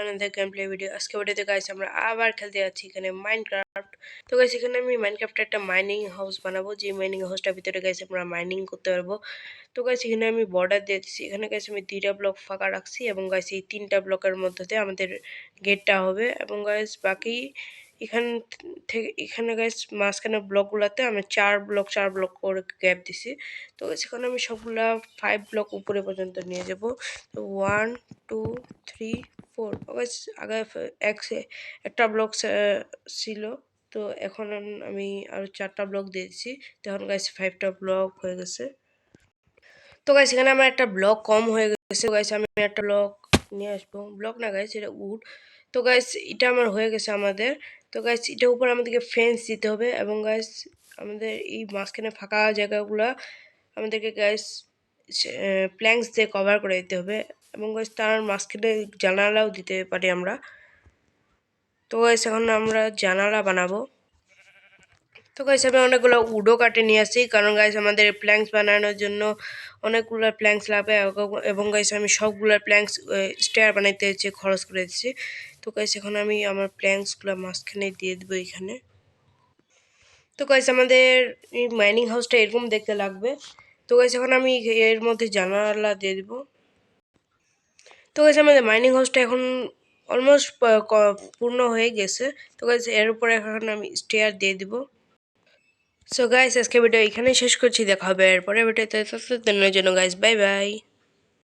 another gameplay video. আজকে ভিডিওতে guys আমরা আবার খেলতে যাচ্ছি এখানে মাইনক্রাফট। তো গাইস এখানে আমি মাইনক্রাফটে একটা মাইনিং হাউস বানাবো, যে মাইনিং হাউসটার ভিতরে গাইস আমরা মাইনিং করতে পারবো। তো গাইস এখানে আমি বর্ডার দিয়ে দিচ্ছি, এখানে গাইস আমি 2টা ব্লক ফাঁকা রাখছি এবং গাইস এই 3টা ব্লকের মধ্যে আমাদের গেটটা হবে এবং গাইস বাকি এখান থেকে এখানে গাইস মাঝখানে ব্লকগুলোতে আমি 4 ব্লক করে গ্যাপ দিছি। তো গাইস এখানে আমি সবগুলা 5 ব্লক উপরে পর্যন্ত নিয়ে যাব। তো 1 2 3 4 গাইস আগে একটা ব্লক ছিল, তো এখন আমি আরো 4টা ব্লক দিয়েছি, তো এখন গাইস 5টা ব্লক হয়ে গেছে। তো গাইস এখানে আমার একটা ব্লক কম হয়ে গেছে, গাইস আমি একটা ব্লক নিয়ে আসবো, ব্লক না গাইস এটা উড। তো গাইস এটা আমার হয়ে গেছে আমাদের। তো গাইস এটার উপর আমাদেরকে ফেন্স দিতে হবে এবং গাইস আমাদের এই মাঝখানে ফাঁকা জায়গাগুলো আমাদেরকে গাইস প্ল্যাঙ্কস দিয়ে কভার করে দিতে হবে এবং গাইস তার মাঝখানে জানালাও দিতে পারি আমরা। তো গাইস এখন আমরা জানালা বানাবো। তো গাইস আমি অনেকগুলো উডো কাটে নিয়ে আসি, কারণ গাইস আমাদের প্ল্যাঙ্কস বানানোর জন্য অনেকগুলো প্ল্যাঙ্কস লাগবে এবং গাইস আমি সবগুলো প্ল্যাঙ্কস স্টেয়ার বানাইতে হচ্ছে খরচ করে দিচ্ছি। তো গাইস এখন আমি আমার প্ল্যাঙ্কসগুলো মাঝখানে দিয়ে দেবো এখানে। তো গাইস আমাদের এই মাইনিং হাউসটা এরকম দেখতে লাগবে। তো গাইস এখন আমি এর মধ্যে জানালা দিয়ে দেবো। তো গাইস আমাদের মাইনিং হাউসটা এখন অলমোস্ট পূর্ণ হয়ে গেছে। তো গাইস এর উপরে এখন আমি স্টেয়ার দিয়ে দিব। সো গাইস আজকে ভিডিও এখানেই শেষ করছি, দেখা হবে এরপরে ভিডিওতে, ততদিনের জন্য গাইস বাই বাই।